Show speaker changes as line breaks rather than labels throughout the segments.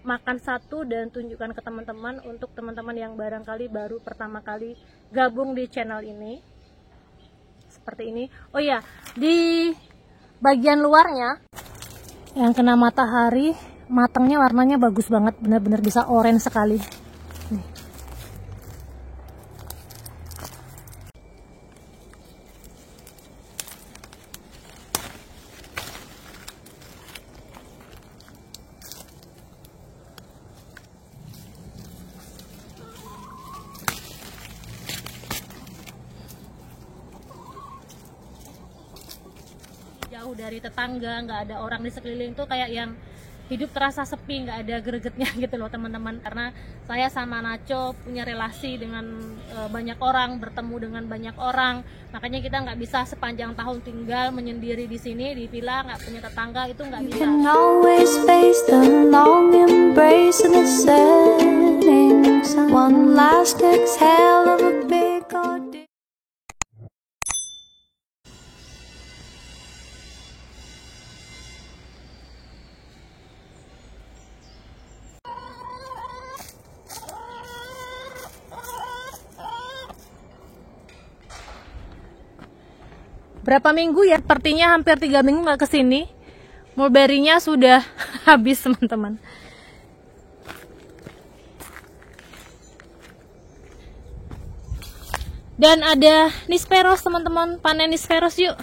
makan satu dan tunjukkan ke teman-teman, untuk teman-teman yang barangkali baru pertama kali gabung di channel ini. Seperti ini. Oh ya, di bagian luarnya yang kena matahari, matangnya warnanya bagus banget, benar-benar bisa orange sekali. Nih. Jauh dari tetangga, nggak ada orang di sekeliling tuh kayak yang hidup terasa sepi, nggak ada gregetnya gitu loh teman-teman. Karena saya sama Nacho punya relasi dengan banyak orang, bertemu dengan banyak orang, makanya kita nggak bisa sepanjang tahun tinggal menyendiri di sini di villa, nggak punya tetangga, itu nggak bisa.
You can always face the long embrace and the setting sun. One last exhale of a big ordeal.
Berapa minggu ya? Sepertinya hampir 3 minggu nggak kesini. Mulberry-nya sudah habis teman-teman. Dan ada nisperos teman-teman, panen nisperos yuk.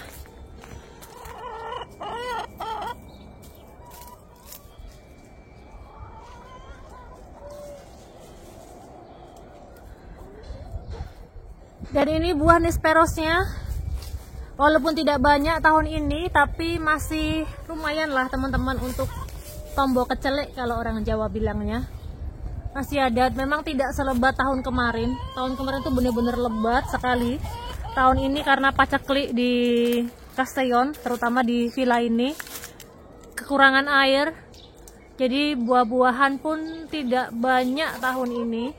Dan ini buah nisperosnya. Walaupun tidak banyak tahun ini, tapi masih lumayan lah teman-teman untuk tombol kecelek kalau orang Jawa bilangnya. Masih ada, memang tidak selebat tahun kemarin. Tahun kemarin tuh bener-bener lebat sekali. Tahun ini karena paceklik di Castellon, terutama di villa ini, kekurangan air. Jadi buah-buahan pun tidak banyak tahun ini.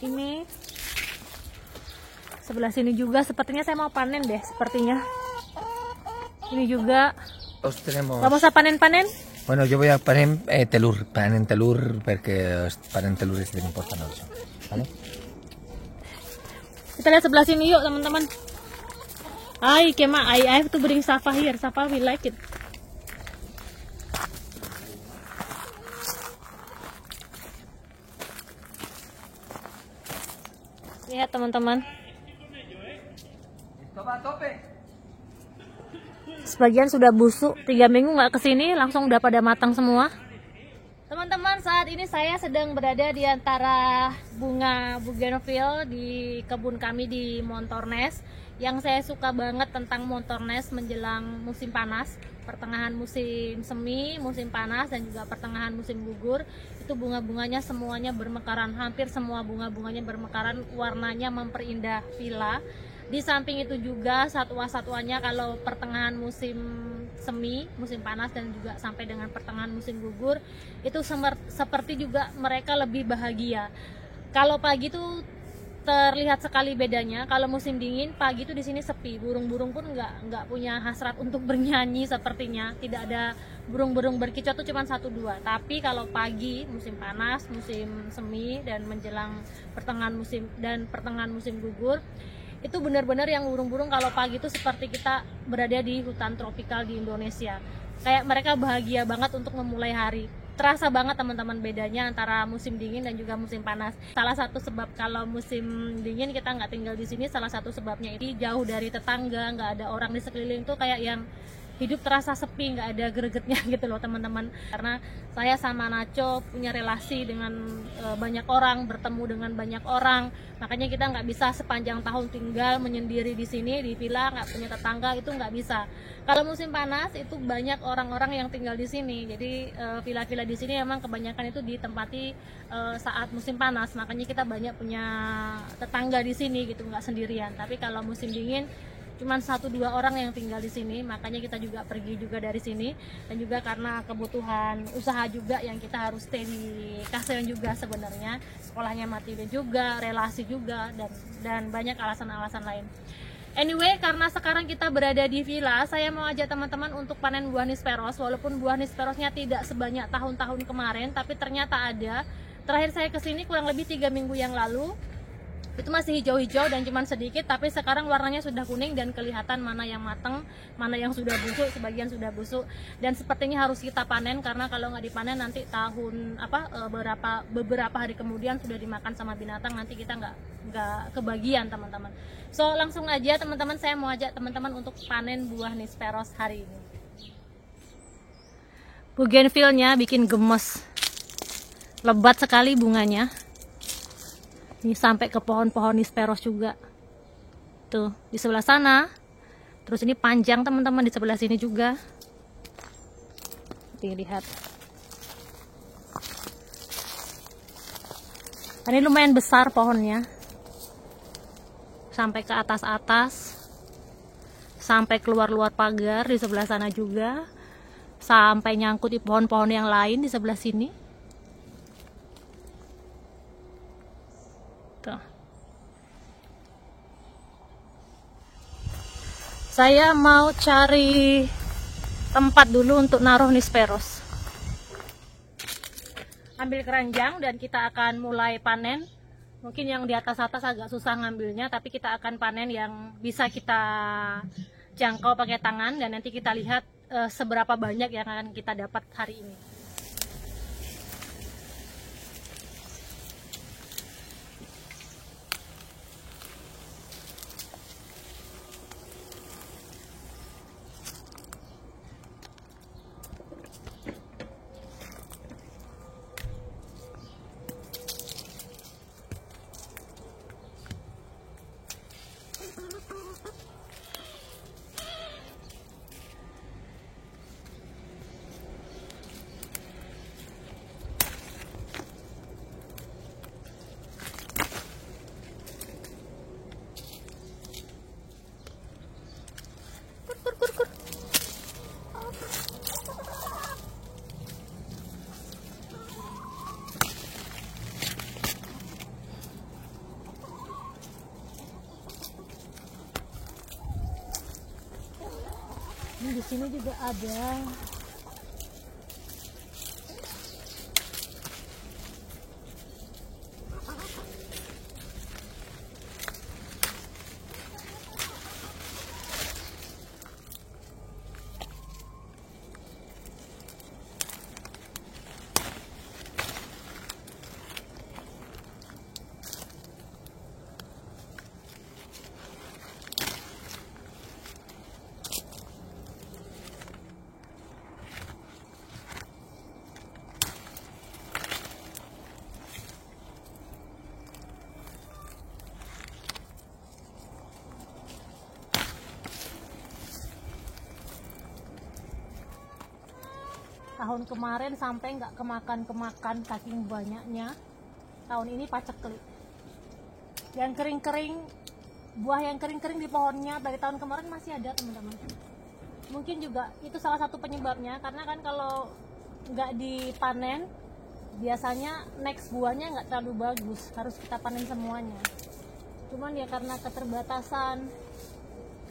Ini sebelah sini juga sepertinya saya mau panen deh, sepertinya. Ini juga. Vamos a panen-panen?
Bueno, yo voy a panen telur porque panen telur es de importante, ¿vale?
Kita lihat sebelah sini yuk teman-teman. I have to bring Safa here. Safa will like it. Lihat teman-teman. Sebagian sudah busuk, 3 minggu nggak kesini, langsung udah pada matang semua. Teman-teman, saat ini saya sedang berada di antara bunga bougainville di kebun kami di Montornès. Yang saya suka banget tentang Montornès menjelang musim panas, pertengahan musim semi, musim panas, dan juga pertengahan musim gugur, itu bunga-bunganya semuanya bermekaran, hampir semua bunga-bunganya bermekaran, warnanya memperindah villa. Di samping itu juga satwa-satwanya kalau pertengahan musim semi, musim panas, dan juga sampai dengan pertengahan musim gugur, itu seperti juga mereka lebih bahagia. Kalau pagi tuh terlihat sekali bedanya. Kalau musim dingin, pagi tuh di sini sepi. Burung-burung pun nggak punya hasrat untuk bernyanyi sepertinya. Tidak ada burung-burung berkicau tuh cuma 1-2. Tapi kalau pagi, musim panas, musim semi, dan menjelang pertengahan musim gugur, itu benar-benar yang burung-burung kalau pagi itu seperti kita berada di hutan tropikal di Indonesia. Kayak mereka bahagia banget untuk memulai hari. Terasa banget teman-teman bedanya antara musim dingin dan juga musim panas. Salah satu sebab kalau musim dingin kita nggak tinggal di sini, salah satu sebabnya ini jauh dari tetangga, nggak ada orang di sekeliling tuh kayak yang hidup terasa sepi, nggak ada gregetnya gitu loh teman-teman. Karena saya sama Nacho punya relasi dengan banyak orang, bertemu dengan banyak orang, makanya kita nggak bisa sepanjang tahun tinggal menyendiri di sini di villa, nggak punya tetangga, itu nggak bisa. Kalau musim panas itu banyak orang-orang yang tinggal di sini, jadi villa-villa di sini memang kebanyakan itu ditempati saat musim panas, makanya kita banyak punya tetangga di sini gitu, nggak sendirian. Tapi kalau musim dingin cuma 1-2 orang yang tinggal di sini, makanya kita juga pergi juga dari sini. Dan juga karena kebutuhan usaha juga yang kita harus stay di Castellon juga sebenarnya, sekolahnya Matilde juga, relasi juga, dan banyak alasan-alasan lain. Anyway, karena sekarang kita berada di villa, saya mau ajak teman-teman untuk panen buah Nisperos. Walaupun buah Nisperosnya tidak sebanyak tahun-tahun kemarin, tapi ternyata ada. Terakhir saya kesini kurang lebih 3 minggu yang lalu, itu masih hijau-hijau dan cuman sedikit, tapi sekarang warnanya sudah kuning dan kelihatan mana yang matang, mana yang sudah busuk, sebagian sudah busuk, dan sepertinya harus kita panen karena kalau nggak dipanen nanti beberapa hari kemudian sudah dimakan sama binatang, nanti kita nggak kebagian teman-teman. So langsung aja teman-teman, saya mau ajak teman-teman untuk panen buah Nisperos hari ini. Bougainville-nya bikin gemes, lebat sekali bunganya. Ini sampai ke pohon-pohon Nisperos juga. Tuh, di sebelah sana. Terus ini panjang teman-teman, di sebelah sini juga. Nih, lihat. Ini lumayan besar pohonnya. Sampai ke atas-atas. Sampai keluar-luar pagar di sebelah sana juga. Sampai nyangkut di pohon-pohon yang lain di sebelah sini. Saya mau cari tempat dulu untuk naruh Nisperos. Ambil keranjang dan kita akan mulai panen. Mungkin yang di atas-atas agak susah ngambilnya, tapi kita akan panen yang bisa kita jangkau pakai tangan, dan nanti kita lihat seberapa banyak yang akan kita dapat hari ini. Ini di sini juga ada. Tahun kemarin sampai nggak kemakan saking banyaknya. Tahun ini paceklik. Yang kering-kering, buah yang kering-kering di pohonnya dari tahun kemarin masih ada teman-teman. Mungkin juga itu salah satu penyebabnya, karena kan kalau nggak dipanen biasanya next buahnya nggak terlalu bagus, harus kita panen semuanya. Cuman ya karena keterbatasan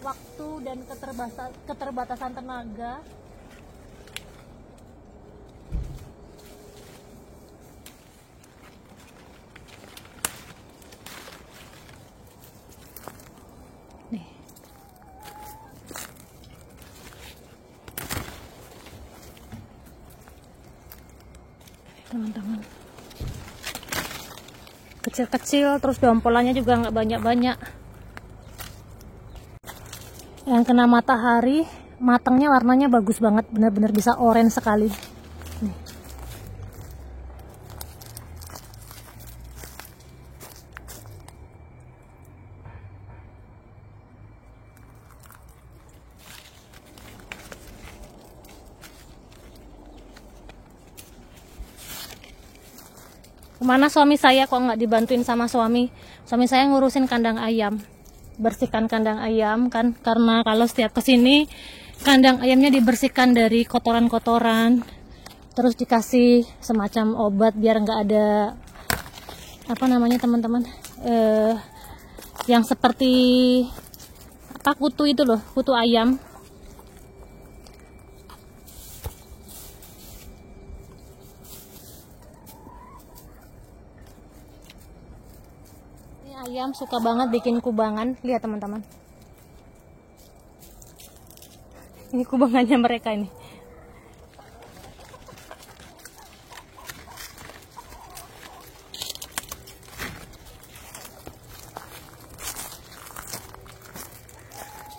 waktu dan keterbatasan tenaga, teman-teman, kecil-kecil, terus dompolannya juga nggak banyak-banyak. Yang kena matahari, matangnya warnanya bagus banget, bener-bener bisa oranye sekali. Nih. Kemana suami saya kok nggak dibantuin sama suami? Suami saya ngurusin kandang ayam, bersihkan kandang ayam kan, karena kalau setiap kesini kandang ayamnya dibersihkan dari kotoran-kotoran, terus dikasih semacam obat biar nggak ada apa namanya teman-teman, yang seperti apa kutu itu loh, kutu ayam. Ini ayam suka banget bikin kubangan, lihat teman-teman. Ini kubangannya mereka ini.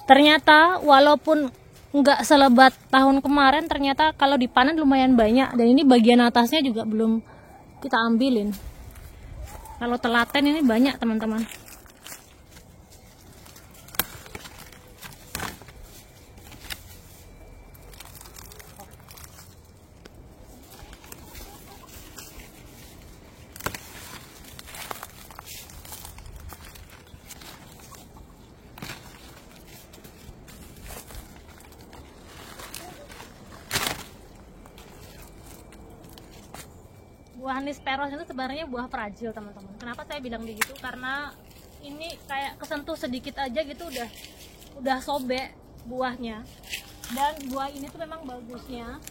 Ternyata walaupun nggak selebat tahun kemarin, ternyata kalau dipanen lumayan banyak. Dan ini bagian atasnya juga belum kita ambilin. Kalau telaten ini banyak teman-teman. Buah Nisperos itu sebenarnya buah fragil teman-teman. Kenapa saya bilang begitu? Karena ini kayak kesentuh sedikit aja gitu udah sobek buahnya. Dan buah ini tuh memang bagusnya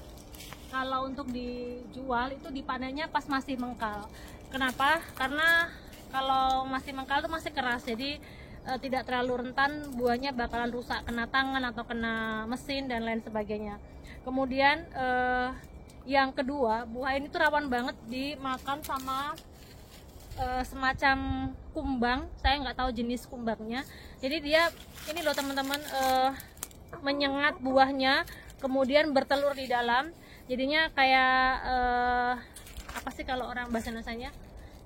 kalau untuk dijual itu dipanennya pas masih mengkal. Kenapa? Karena kalau masih mengkal tuh masih keras, jadi tidak terlalu rentan, buahnya bakalan rusak kena tangan atau kena mesin dan lain sebagainya. Kemudian yang kedua, buah ini tuh rawan banget dimakan sama semacam kumbang. Saya nggak tahu jenis kumbangnya. Jadi dia ini loh teman-teman, menyengat buahnya, kemudian bertelur di dalam. Jadinya kayak apa sih kalau orang bahasa Indonesianya?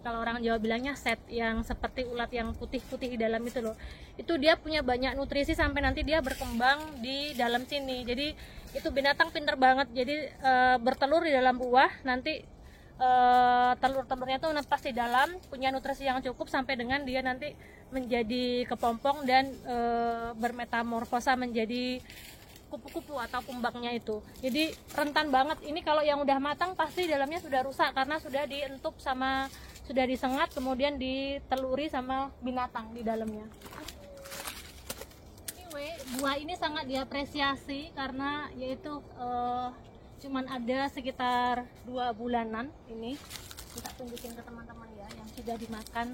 Kalau orang Jawa bilangnya set, yang seperti ulat yang putih-putih di dalam itu loh. Itu dia punya banyak nutrisi sampai nanti dia berkembang di dalam sini. Jadi itu binatang pinter banget. Jadi bertelur di dalam buah, nanti telur-telurnya tuh netas di dalam, punya nutrisi yang cukup sampai dengan dia nanti menjadi kepompong dan bermetamorfosa menjadi kupu-kupu atau kumbangnya itu. Jadi rentan banget. Ini kalau yang udah matang pasti dalamnya sudah rusak karena sudah dientup sama, sudah disengat, kemudian diteluri sama binatang di dalamnya. Anyway, buah ini sangat diapresiasi karena yaitu cuman ada sekitar 2 bulanan ini. Kita tunjukin ke teman-teman ya, yang sudah dimakan,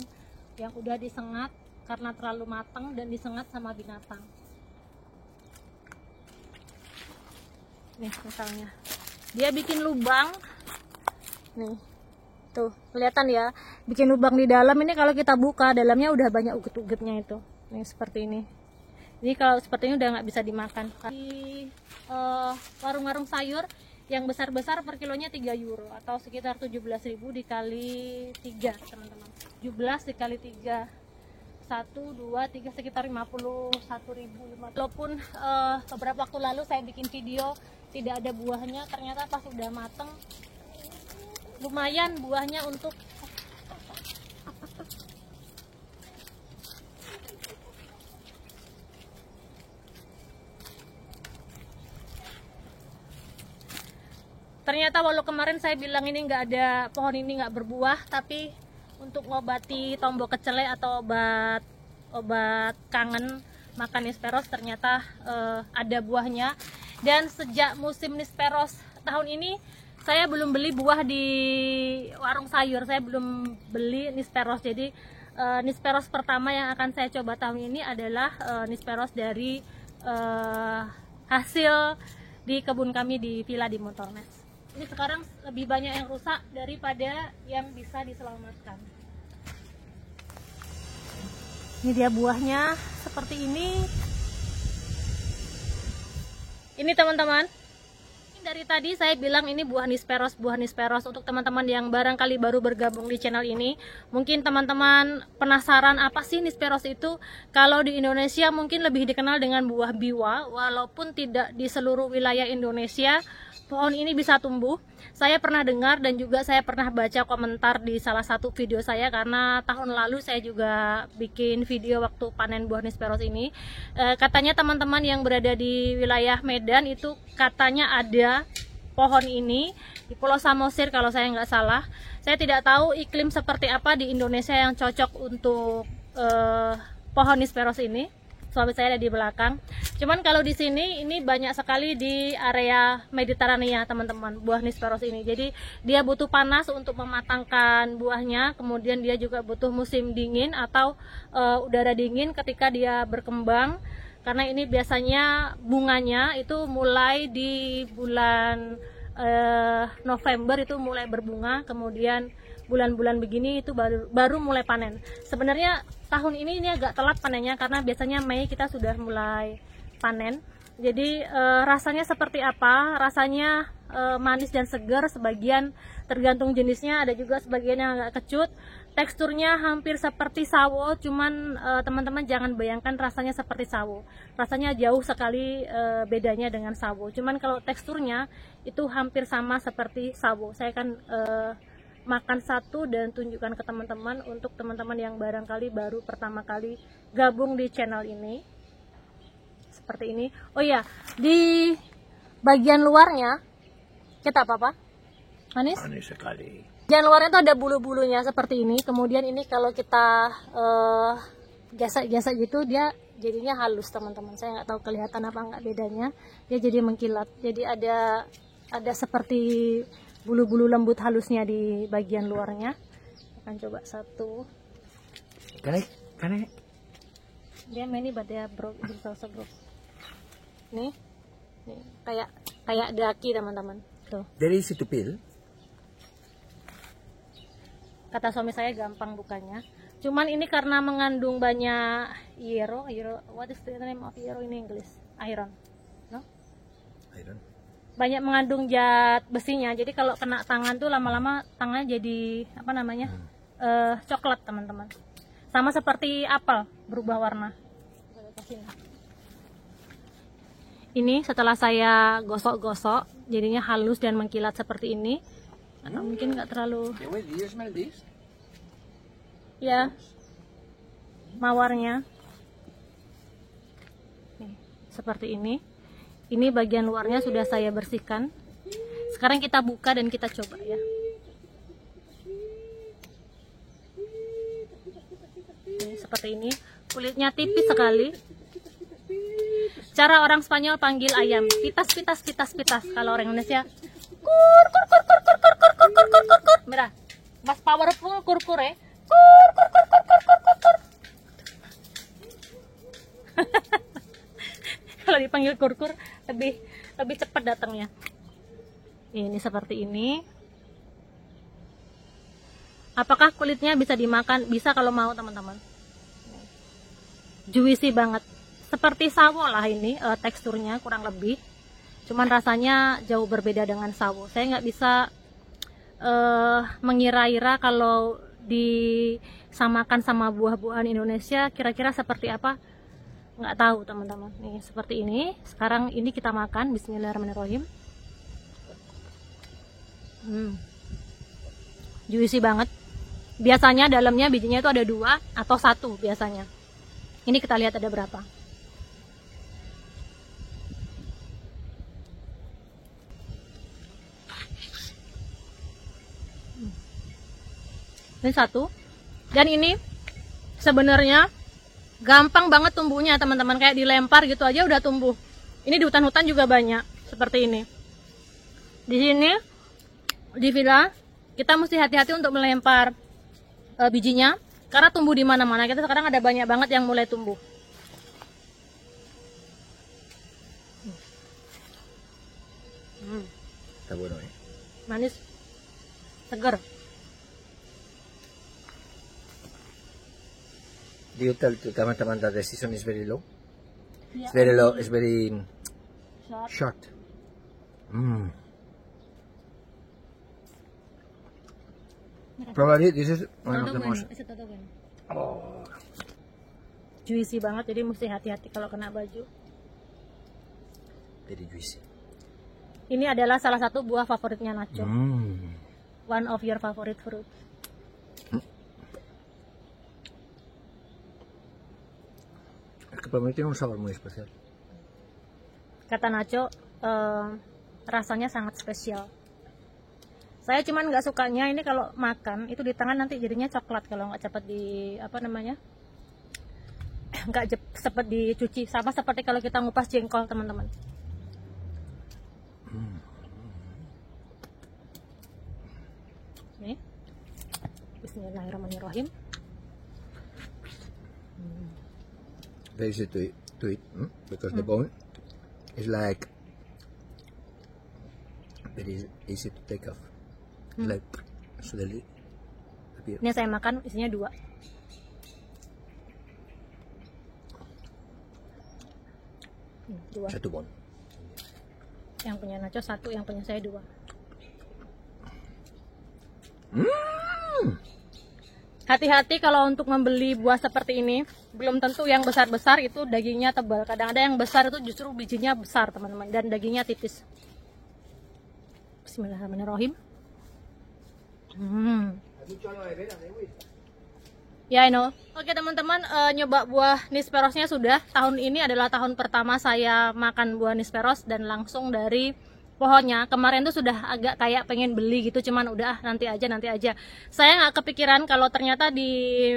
yang udah disengat karena terlalu matang dan disengat sama binatang. Nih misalnya dia bikin lubang nih, tuh kelihatan ya, bikin lubang di dalam. Ini kalau kita buka dalamnya udah banyak uget-ugetnya itu nih, seperti ini. Jadi kalau seperti ini udah nggak bisa dimakan. Di warung-warung sayur yang besar-besar per kilonya 3 euro atau sekitar 17.000 dikali 3 teman-teman. 17 dikali 3, 1, 2, 3, sekitar 51.000. Walaupun beberapa waktu lalu saya bikin video tidak ada buahnya, ternyata pas udah mateng lumayan buahnya untuk ternyata walau kemarin saya bilang ini nggak ada, pohon ini nggak berbuah, tapi untuk ngobati tombok kecelek atau obat kangen makan Nisperos ternyata ada buahnya. Dan sejak musim Nisperos tahun ini saya belum beli buah di warung sayur, saya belum beli Nisperos. Jadi Nisperos pertama yang akan saya coba tahun ini adalah Nisperos dari hasil di kebun kami di Villa di Motornes. Ini sekarang lebih banyak yang rusak daripada yang bisa diselamatkan. Ini dia buahnya seperti ini. Ini teman-teman, dari tadi saya bilang ini buah Nisperos. Untuk teman-teman yang barangkali baru bergabung di channel ini, mungkin teman-teman penasaran apa sih Nisperos itu. Kalau di Indonesia mungkin lebih dikenal dengan buah biwa, walaupun tidak di seluruh wilayah Indonesia pohon ini bisa tumbuh. Saya pernah dengar dan juga saya pernah baca komentar di salah satu video saya, karena tahun lalu saya juga bikin video waktu panen buah Nisperos ini. Katanya teman-teman yang berada di wilayah Medan itu katanya ada pohon ini di Pulau Samosir kalau saya nggak salah. Saya tidak tahu iklim seperti apa di Indonesia yang cocok untuk pohon Nisperos ini. suami saya ada di belakang. Cuman kalau di sini ini banyak sekali di area Mediterania teman-teman, buah Nisperos ini. Jadi dia butuh panas untuk mematangkan buahnya, kemudian dia juga butuh musim dingin atau udara dingin ketika dia berkembang. Karena ini biasanya bunganya itu mulai di bulan November itu mulai berbunga, kemudian bulan-bulan begini itu baru mulai panen. Sebenarnya tahun ini agak telat panennya karena biasanya Mei kita sudah mulai panen. Jadi rasanya seperti apa? Rasanya manis dan segar, sebagian tergantung jenisnya, ada juga sebagian yang agak kecut. Teksturnya hampir seperti sawo, cuman teman-teman jangan bayangkan rasanya seperti sawo. Rasanya jauh sekali bedanya dengan sawo. Cuman kalau teksturnya itu hampir sama seperti sawo. Saya akan makan satu dan tunjukkan ke teman-teman untuk teman-teman yang barangkali baru pertama kali gabung di channel ini. Seperti ini. Oh iya, di bagian luarnya kita apa? Manis?
Manis sekali.
Bagian luarnya itu ada bulu-bulunya seperti ini. Kemudian ini kalau kita gesek-gesek gitu dia jadinya halus teman-teman. Saya nggak tahu kelihatan apa nggak bedanya. Dia jadi mengkilat. Jadi ada seperti bulu-bulu lembut halusnya di bagian luarnya. Akan coba satu.
Kane.
Dia ini badia bro, bro. Nih kayak daki teman-teman. Tuh.
Very easy to peel.
Kata suami saya gampang bukanya. Cuman ini karena mengandung banyak iero. What is the name of iero in English? Iron. No?
Iron.
Banyak mengandung zat besinya, jadi kalau kena tangan tuh lama-lama tangannya jadi apa namanya coklat teman-teman, sama seperti apel berubah warna. Ini setelah saya gosok-gosok jadinya halus dan mengkilat seperti ini. Atau mungkin nggak terlalu ya mawarnya nih, seperti ini. Ini bagian luarnya sudah saya bersihkan. Sekarang kita buka dan kita coba ya. Ini seperti ini. Kulitnya tipis sekali. Cara orang Spanyol panggil ayam, pitas. Kalau orang Indonesia, kur. Mira, mas powerful kur eh. Kur. Kalau dipanggil kur lebih cepat datangnya. Ini seperti ini. Apakah kulitnya bisa dimakan? Bisa kalau mau teman-teman. Juicy banget. Seperti sawo lah ini teksturnya kurang lebih. Cuman rasanya jauh berbeda dengan sawo. Saya nggak bisa mengira-ira kalau disamakan sama buah-buahan Indonesia kira-kira seperti apa. Nggak tahu teman-teman. Nih seperti ini. Sekarang ini kita makan. Bismillahirrahmanirrahim. Juicy banget. Biasanya dalamnya bijinya itu ada 2 atau 1 biasanya. Ini kita lihat ada berapa. Ini 1. Dan ini sebenarnya gampang banget tumbuhnya teman-teman, kayak dilempar gitu aja udah tumbuh. Ini di hutan-hutan juga banyak seperti ini. Di sini di villa kita mesti hati-hati untuk melempar bijinya karena tumbuh di mana-mana. Kita sekarang ada banyak banget yang mulai tumbuh.
Está bueno, eh.
Manis, segar.
Do you tell to teman-teman that the season is very low?
Yeah.
It's very low. It's very
Short.
short. Probably this is one of the most. Oh,
Juicy banget, jadi mesti hati-hati kalau kena baju.
very juicy.
Ini adalah salah satu buah favoritnya Nacho.
Mm.
One of your favorite fruit.
Es que para mí tiene un sabor muy especial.
Kata Nacho, rasanya sangat spesial. Saya cuman nggak sukanya ini kalau makan itu di tangan nanti jadinya coklat kalau nggak cepat di apa namanya nggak seperti dicuci, sama seperti kalau kita ngupas jengkol teman-teman. Nih, Bismillahirrahmanirrahim.
Very easy to eat because the bone is like very easy to take off. Like slowly appear.
Ini saya makan isinya 2. Dua.
1 bone.
Yang punya Nacho 1, yang punya saya 2. Hati-hati kalau untuk membeli buah seperti ini, belum tentu yang besar-besar itu dagingnya tebal. Kadang ada yang besar itu justru bijinya besar teman-teman, dan dagingnya tipis. Bismillahirrahmanirrahim. Ya, I know. Oke teman-teman, nyoba buah Nisperosnya sudah. Tahun ini adalah tahun pertama saya makan buah Nisperos dan langsung dari pohonnya. Kemarin tuh sudah agak kayak pengen beli gitu, cuman udah nanti aja. Saya nggak kepikiran kalau ternyata di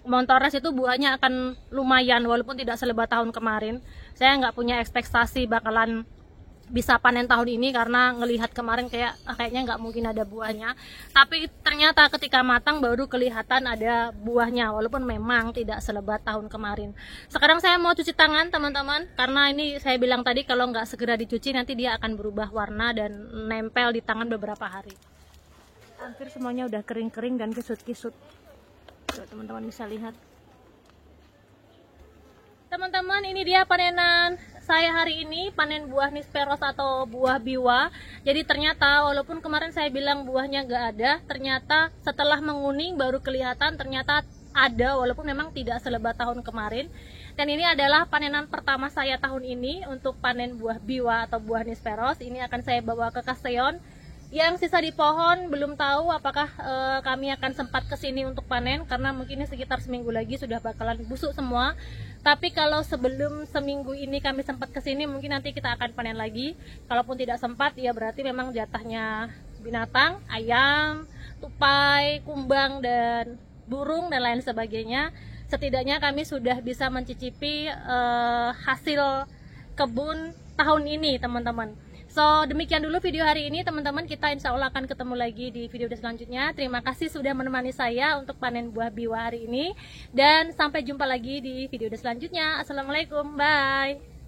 Montores itu buahnya akan lumayan walaupun tidak selebat tahun kemarin. Saya nggak punya ekspektasi bakalan bisa panen tahun ini karena ngelihat kemarin kayaknya nggak mungkin ada buahnya. Tapi ternyata ketika matang baru kelihatan ada buahnya walaupun memang tidak selebat tahun kemarin. Sekarang saya mau cuci tangan teman-teman, karena ini saya bilang tadi kalau nggak segera dicuci nanti dia akan berubah warna dan nempel di tangan beberapa hari. Hampir semuanya udah kering-kering dan kisut-kisut. Teman-teman bisa lihat. Teman-teman, ini dia panenan saya hari ini, panen buah Nisperos atau buah biwa. Jadi ternyata walaupun kemarin saya bilang buahnya nggak ada, ternyata setelah menguning baru kelihatan ternyata ada, walaupun memang tidak selebat tahun kemarin. Dan ini adalah panenan pertama saya tahun ini untuk panen buah biwa atau buah Nisperos. Ini akan saya bawa ke Castellón. Yang sisa di pohon belum tahu apakah kami akan sempat kesini untuk panen, karena mungkin sekitar seminggu lagi sudah bakalan busuk semua. Tapi kalau sebelum seminggu ini kami sempat kesini, mungkin nanti kita akan panen lagi. Kalaupun tidak sempat, ya berarti memang jatahnya binatang, ayam, tupai, kumbang, dan burung, dan lain sebagainya. Setidaknya kami sudah bisa mencicipi hasil kebun tahun ini teman-teman. So demikian dulu video hari ini teman-teman, kita insya Allah akan ketemu lagi di video selanjutnya. Terima kasih sudah menemani saya untuk panen buah biwa hari ini, dan sampai jumpa lagi di video selanjutnya. Assalamualaikum, bye.